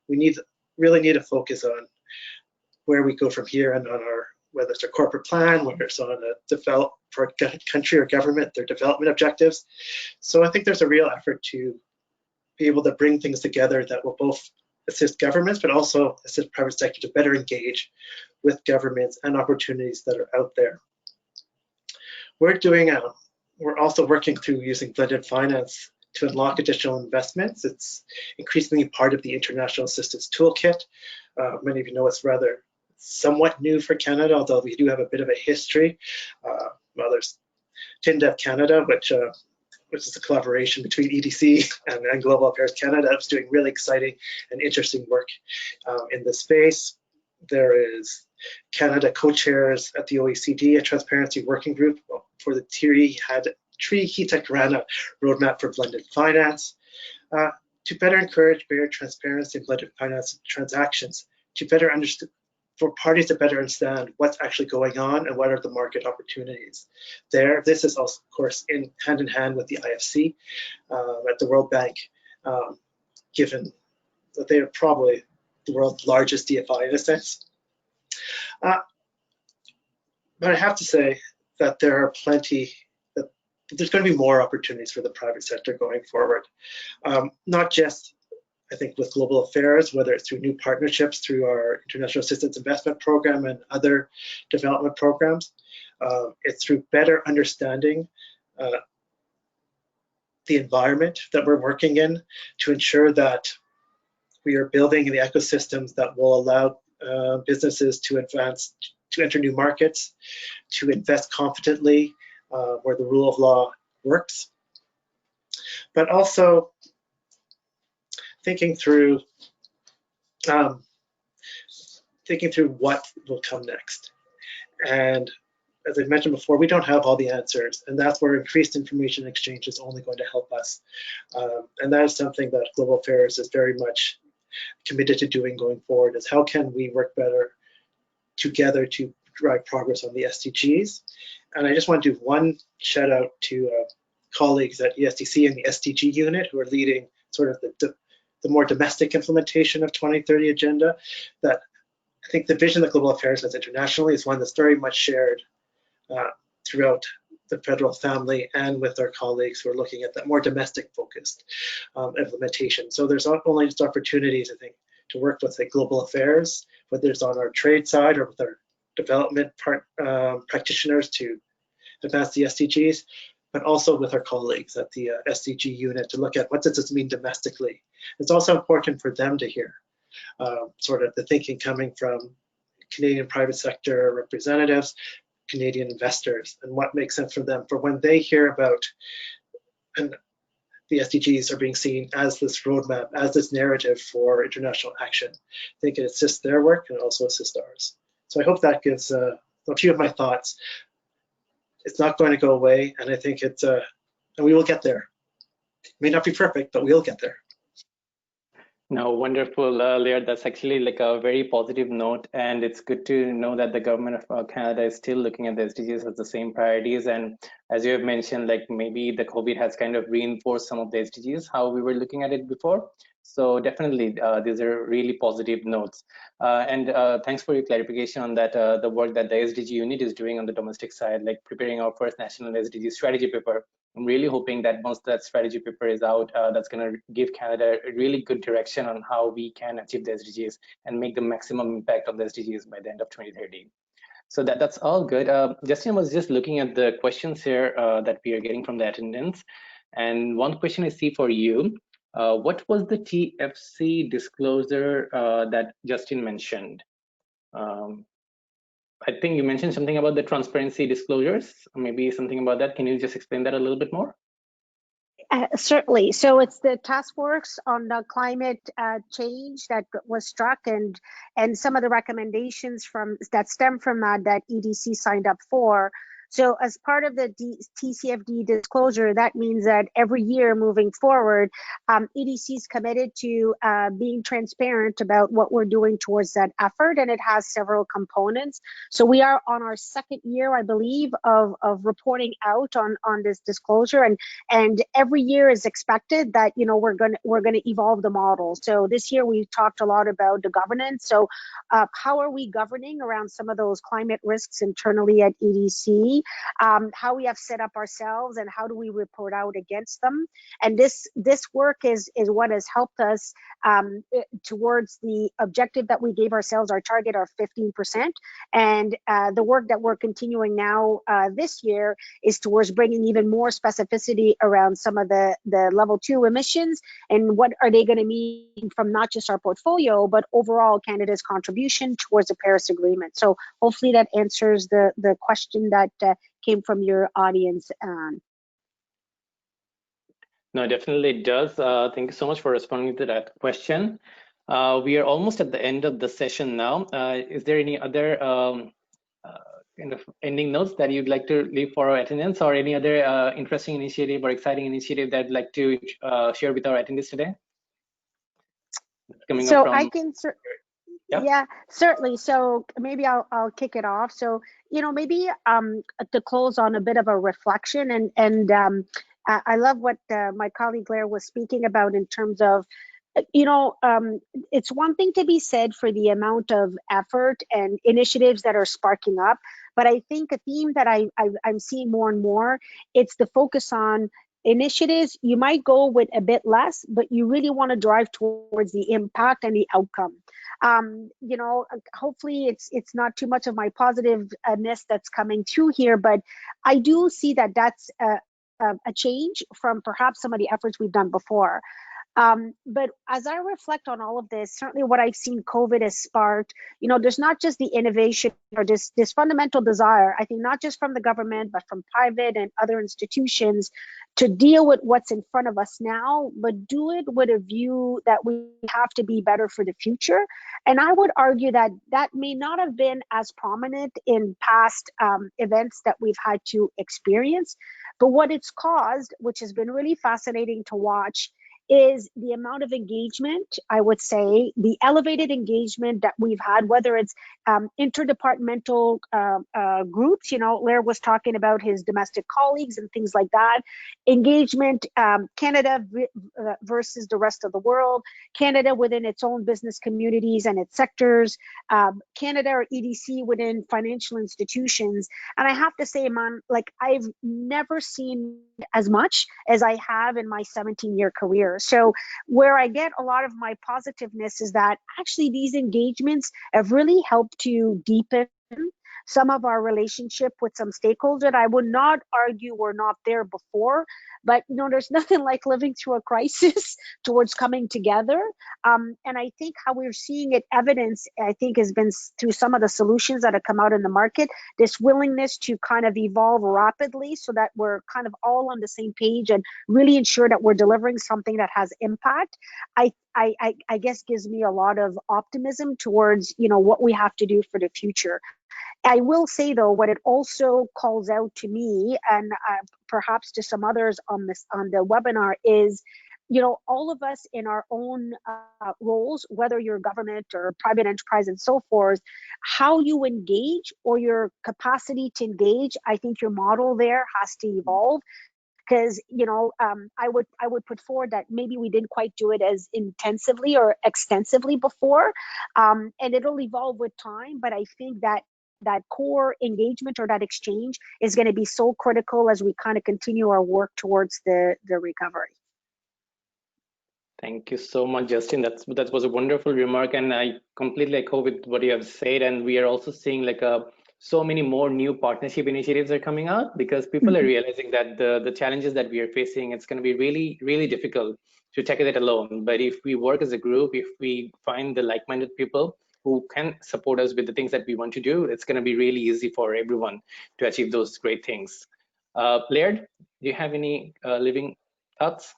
we really need to focus on where we go from here and on our, whether it's a corporate plan, whether it's on for a country or government, their development objectives. So I think there's a real effort to be able to bring things together that will both assist governments, but also assist private sector to better engage with governments and opportunities that are out there. We're also working through using blended finance to unlock additional investments. It's increasingly part of the International Assistance Toolkit. Many of you know it's rather somewhat new for Canada, although we do have a bit of a history. There's TINDEF Canada, which is a collaboration between EDC and Global Affairs Canada. It's doing really exciting and interesting work in this space. There is Canada co-chairs at the OECD, a transparency working group for the Tree Hita Karana roadmap for blended finance to better encourage greater transparency in blended finance transactions, to better understand, for parties to better understand what's actually going on and what are the market opportunities there. This is also, of course, hand in hand with the IFC at the World Bank, given that they are probably the world's largest DFI in a sense. But I have to say that there are there's going to be more opportunities for the private sector going forward, not just, I think, with Global Affairs, whether it's through new partnerships, through our International Assistance Investment Program and other development programs. It's through better understanding the environment that we're working in to ensure that we are building the ecosystems that will allow businesses to advance, to enter new markets, to invest confidently where the rule of law works, but also thinking through what will come next. And as I mentioned before, we don't have all the answers, and that's where increased information exchange is only going to help us. And that is something that Global Affairs is very much committed to doing going forward, is how can we work better together to drive progress on the SDGs. And I just want to do one shout out to colleagues at ESDC and the SDG unit who are leading sort of the more domestic implementation of 2030 agenda. That I think the vision that Global Affairs has internationally is one that's very much shared throughout the federal family and with our colleagues who are looking at that more domestic focused implementation. So there's not only just opportunities, I think, to work with like Global Affairs, whether it's on our trade side or with our development practitioners to advance the SDGs, but also with our colleagues at the SDG unit to look at what does this mean domestically. It's also important for them to hear sort of the thinking coming from Canadian private sector representatives, Canadian investors, and what makes sense for them for when they hear about and the SDGs are being seen as this roadmap, as this narrative for international action. I think it assists their work and also assists ours. So I hope that gives a few of my thoughts. It's not going to go away, and I think it's, and we will get there. It may not be perfect, but we'll get there. No, wonderful, Laird. That's actually like a very positive note, and it's good to know that the government of Canada is still looking at the SDGs as the same priorities. And as you have mentioned, like maybe the COVID has kind of reinforced some of the SDGs, how we were looking at it before. So definitely, these are really positive notes. And thanks for your clarification on that, the work that the SDG unit is doing on the domestic side, like preparing our first national SDG strategy paper. I'm really hoping that once that strategy paper is out, that's going to give Canada a really good direction on how we can achieve the SDGs and make the maximum impact on the SDGs by the end of 2030. So that's all good. Justin was just looking at the questions here that we are getting from the attendants. And one question I see for you, what was the TFC disclosure that Justin mentioned? I think you mentioned something about the transparency disclosures, maybe something about that. Can you just explain that a little bit more? Certainly. So it's the task force on the climate change that was struck, and some of the recommendations that stem from that EDC signed up for. So as part of the TCFD disclosure, that means that every year moving forward, EDC is committed to being transparent about what we're doing towards that effort, and it has several components. So we are on our second year, I believe, of reporting out on this disclosure, and every year is expected that we're gonna evolve the model. So this year we talked a lot about the governance. So how are we governing around some of those climate risks internally at EDC? How we have set up ourselves and how do we report out against them. And this work is what has helped us towards the objective that we gave ourselves, our target of 15%. And the work that we're continuing now this year is towards bringing even more specificity around some of the level 2 emissions and what are they going to mean from not just our portfolio, but overall Canada's contribution towards the Paris Agreement. So hopefully that answers the question that came from your audience. No, definitely it does. Thank you so much for responding to that question. We are almost at the end of the session now. Is there any other kind of ending notes that you'd like to leave for our attendants, or any other interesting initiative or exciting initiative that you'd like to share with our attendees today? Coming so up from... I can... Yep. Yeah, certainly. So maybe I'll kick it off. So, maybe to close on a bit of a reflection, and I love what my colleague Blair was speaking about in terms of, it's one thing to be said for the amount of effort and initiatives that are sparking up, but I think a theme that I'm seeing more and more, it's the focus on initiatives. You might go with a bit less, but you really want to drive towards the impact and the outcome. Hopefully it's not too much of my positiveness that's coming through here, but I do see that that's a change from perhaps some of the efforts we've done before. But as I reflect on all of this, certainly what I've seen COVID has sparked, there's not just the innovation or this fundamental desire, I think not just from the government, but from private and other institutions to deal with what's in front of us now, but do it with a view that we have to be better for the future. And I would argue that that may not have been as prominent in past events that we've had to experience. But what it's caused, which has been really fascinating to watch, is the amount of engagement, I would say, the elevated engagement that we've had, whether it's interdepartmental groups, Lair was talking about his domestic colleagues and things like that, engagement, Canada versus the rest of the world, Canada within its own business communities and its sectors, Canada or EDC within financial institutions. And I have to say, man, like I've never seen as much as I have in my 17-year career. So where I get a lot of my positiveness is that actually these engagements have really helped to deepen some of our relationship with some stakeholders. I would not argue we're not there before, but there's nothing like living through a crisis towards coming together. And I think how we're seeing it evidence, I think, has been through some of the solutions that have come out in the market, this willingness to kind of evolve rapidly so that we're kind of all on the same page and really ensure that we're delivering something that has impact. I guess gives me a lot of optimism towards, what we have to do for the future. I will say, though, what it also calls out to me and perhaps to some others on the webinar is, all of us in our own roles, whether you're government or private enterprise and so forth, how you engage or your capacity to engage, I think your model there has to evolve. Because I would put forward that maybe we didn't quite do it as intensively or extensively before, and it'll evolve with time. But I think that core engagement or that exchange is going to be so critical as we kind of continue our work towards the recovery. Thank you so much, Justin. That was a wonderful remark, and I completely echo with what you have said. And we are also seeing so many more new partnership initiatives are coming out because people are realizing that the challenges that we are facing, it's going to be really, really difficult to tackle it alone. But if we work as a group, if we find the like-minded people who can support us with the things that we want to do, it's going to be really easy for everyone to achieve those great things. Laird, do you have any living thoughts?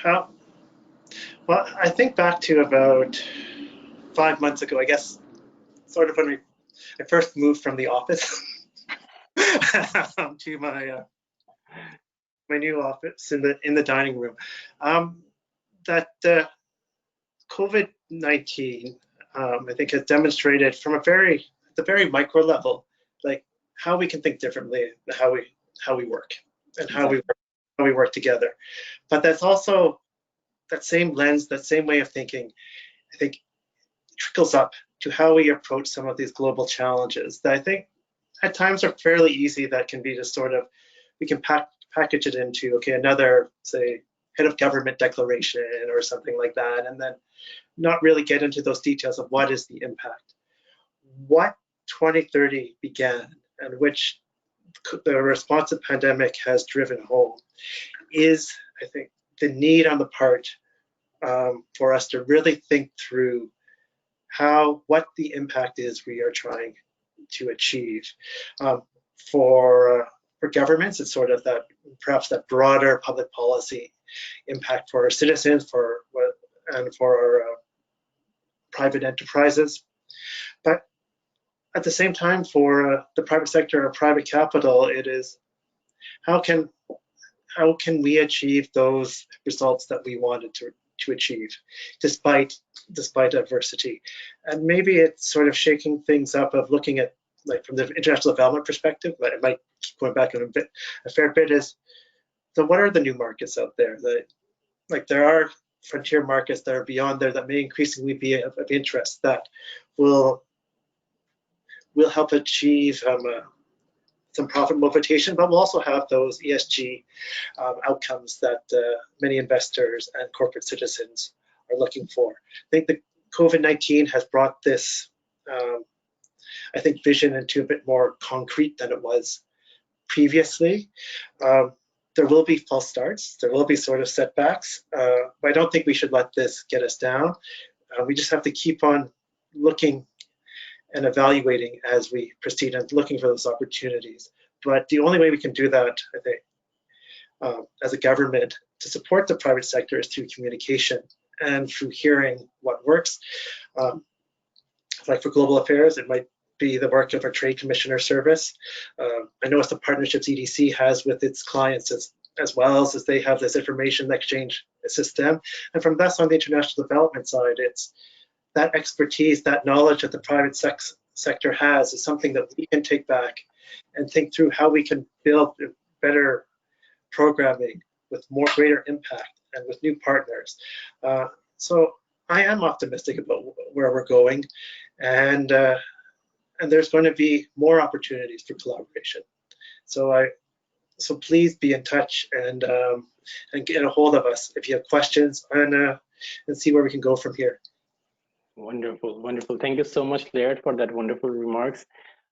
Well, I think back to about 5 months ago, I guess, sort of when I first moved from the office to my new office in the dining room. That COVID-19, I think, has demonstrated from the very micro level, like how we can think differently, how we work, and how we work together. But that's also that same lens, that same way of thinking, I think, trickles up to how we approach some of these global challenges that I think at times are fairly easy, that can be just sort of, we can package it into, okay, another, say, head of government declaration or something like that, and then not really get into those details of what is the impact. What 2030 began, and which the responsive pandemic has driven home, is, I think, the need on the part for us to really think through what the impact is we are trying to achieve. For governments, it's sort of perhaps that broader public policy impact for our citizens, and for our private enterprises. But at the same time, for the private sector or private capital, it is how can we achieve those results that we wanted to achieve despite adversity. And maybe it's sort of shaking things up of looking at, like, from the international development perspective, but it might keep going back a fair bit, is, so what are the new markets out there? There are frontier markets that are beyond there that may increasingly be of interest, that will help achieve some profit motivation, but we'll also have those ESG outcomes that many investors and corporate citizens are looking for. I think the COVID-19 has brought this, I think, vision into a bit more concrete than it was previously. there will be false starts, there will be sort of setbacks, but I don't think we should let this get us down. We just have to keep on looking and evaluating as we proceed and looking for those opportunities. But the only way we can do that, I think, as a government to support the private sector is through communication and through hearing what works. Like for global affairs, it might be the work of our Trade Commissioner Service. I know it's the partnerships EDC has with its clients as well as they have this information exchange system. And from this on the international development side, it's that expertise, that knowledge that the private sector has is something that we can take back and think through how we can build better programming with greater impact and with new partners. So I am optimistic about where we're going, and there's going to be more opportunities for collaboration. So please be in touch and get a hold of us if you have questions, and see where we can go from here. Wonderful, wonderful. Thank you so much, Laird, for that wonderful remarks.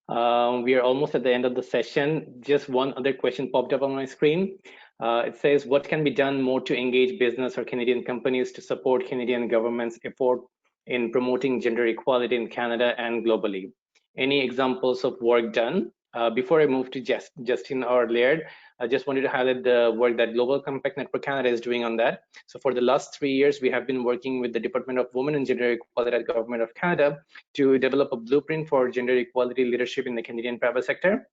We are almost at the end of the session. Just one other question popped up on my screen. It says, what can be done more to engage business or Canadian companies to support Canadian government's effort in promoting gender equality in Canada and globally? Any examples of work done? Before I move to Justin or Laird, I just wanted to highlight the work that Global Compact Network Canada is doing on that. So for the last 3 years, we have been working with the Department of Women and Gender Equality at Government of Canada to develop a blueprint for gender equality leadership in the Canadian private sector.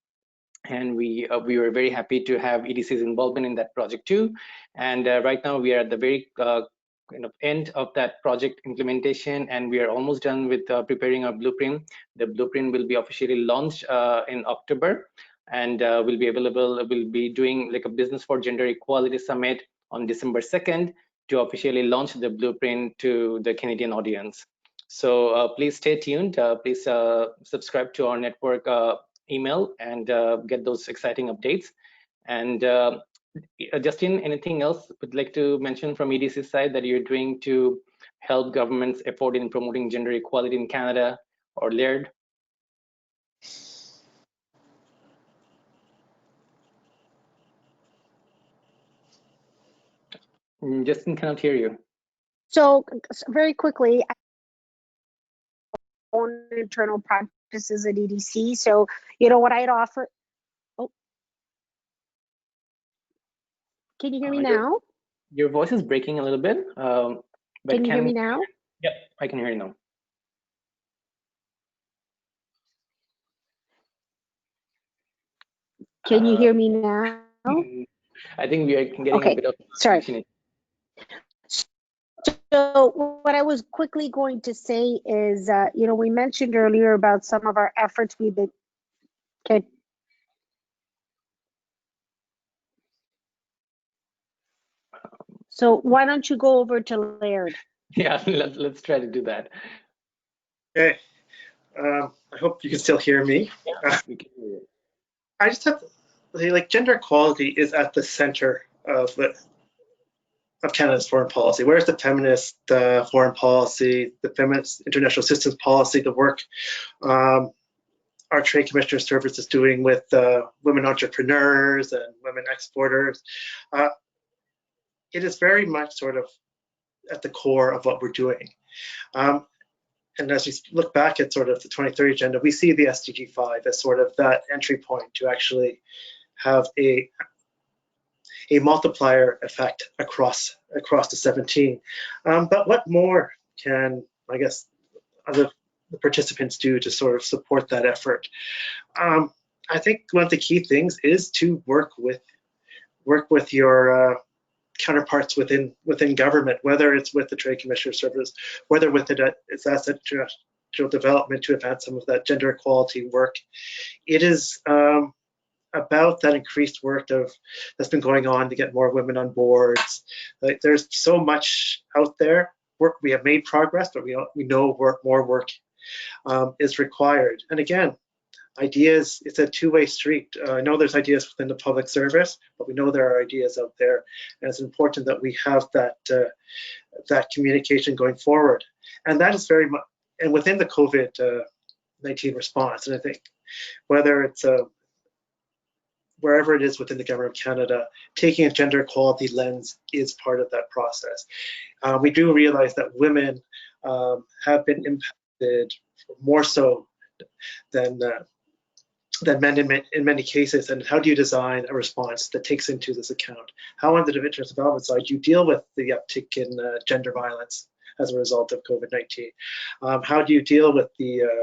And we were very happy to have EDC's involvement in that project too. And right now we are at the very kind of end of that project implementation, and we are almost done with preparing our blueprint. The blueprint will be officially launched in October, and will be available. We'll be doing like a Business for Gender Equality Summit on December 2nd to officially launch the blueprint to the Canadian audience. So please stay tuned. Please subscribe to our network email and get those exciting updates. And Justin, anything else would like to mention from EDC's side that you're doing to help government's effort in promoting gender equality in Canada, or Laird? Justin cannot hear you. So very quickly, own internal practices at EDC. So, you know what I'd offer. Oh, can you hear me now? Your voice is breaking a little bit. But can you hear me now? Yep, I can hear you now. Can you hear me now? I think we are getting a bit of sorry. So what I was quickly going to say is, you know, we mentioned earlier about some of our efforts we've been. Okay. So why don't you go over to Laird? Yeah, let's try to do that. Okay. I hope you can still hear me. Yeah, we can hear you. I just have to say, like, gender equality is at the center of Canada's foreign policy. Where's the feminist foreign policy, the feminist international assistance policy, the work our Trade Commissioner Service is doing with women entrepreneurs and women exporters? It is very much sort of at the core of what we're doing. And as we look back at sort of the 2030 agenda, we see the SDG 5 as sort of that entry point to actually have a multiplier effect across the 17. But what more can, I guess, the participants do to sort of support that effort? I think one of the key things is to work with your counterparts within government, whether it's with the Trade Commissioner Service, whether with its asset development to advance some of that gender equality work. It is about that increased work that's been going on to get more women on boards. Like, there's so much out there. We have made progress, but we know more work is required. And again, ideas, it's a two-way street. I know there's ideas within the public service, but we know there are ideas out there, and it's important that we have that communication going forward. And that is very much, and within the COVID-19 response, and I think whether it's wherever it is within the government of Canada, taking a gender equality lens is part of that process. We do realize that women have been impacted more so than men in many cases. And how do you design a response that takes into this account? How on the Indigenous development side do you deal with the uptick in gender violence as a result of COVID-19? How do you deal with the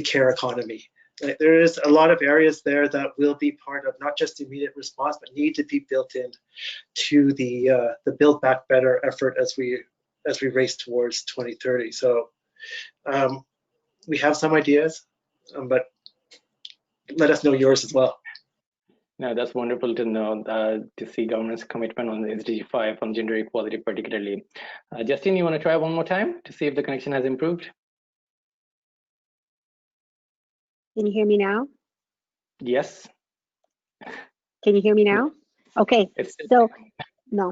care economy? There is a lot of areas there that will be part of not just immediate response, but need to be built in to the Build Back Better effort as we race towards 2030. So we have some ideas, but let us know yours as well. No, that's wonderful to know, to see government's commitment on the SDG 5 on gender equality particularly. Justin, you want to try one more time to see if the connection has improved? Can you hear me now? Yes. Can you hear me now? Okay, so no.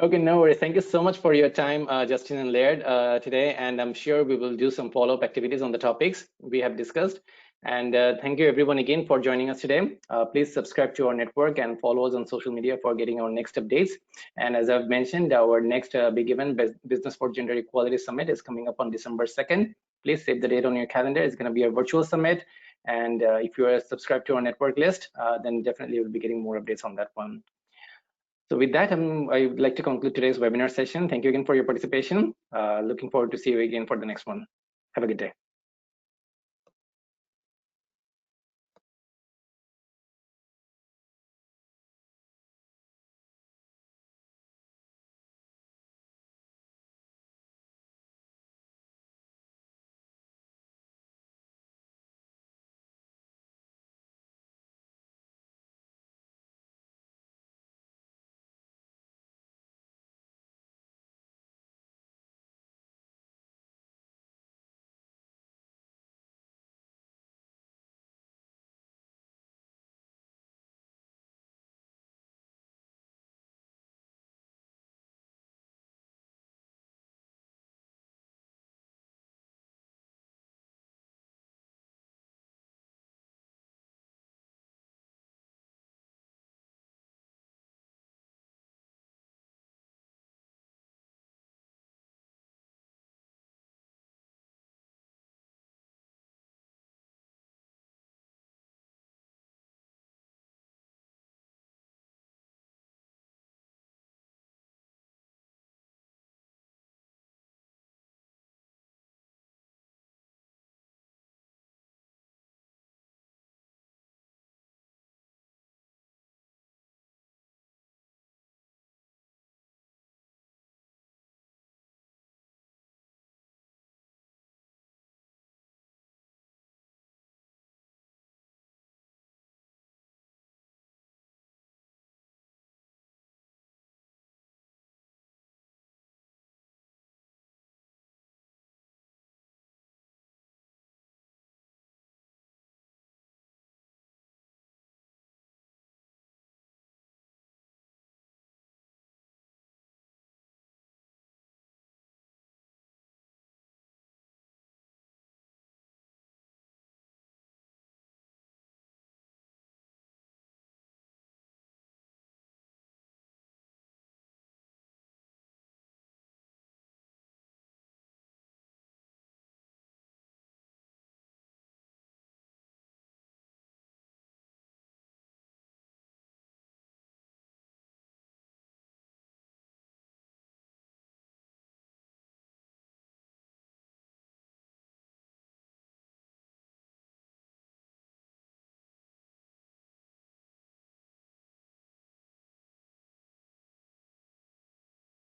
Okay, no worries. Thank you so much for your time, Justin and Laird, today. And I'm sure we will do some follow-up activities on the topics we have discussed. And thank you everyone again for joining us today. Please subscribe to our network and follow us on social media for getting our next updates. And as I've mentioned, our next big event, Business for Gender Equality Summit, is coming up on December 2nd. Please save the date on your calendar. It's going to be a virtual summit. And if you are subscribed to our network list, then definitely you'll be getting more updates on that one. So with that, I would like to conclude today's webinar session. Thank you again for your participation. Looking forward to see you again for the next one. Have a good day.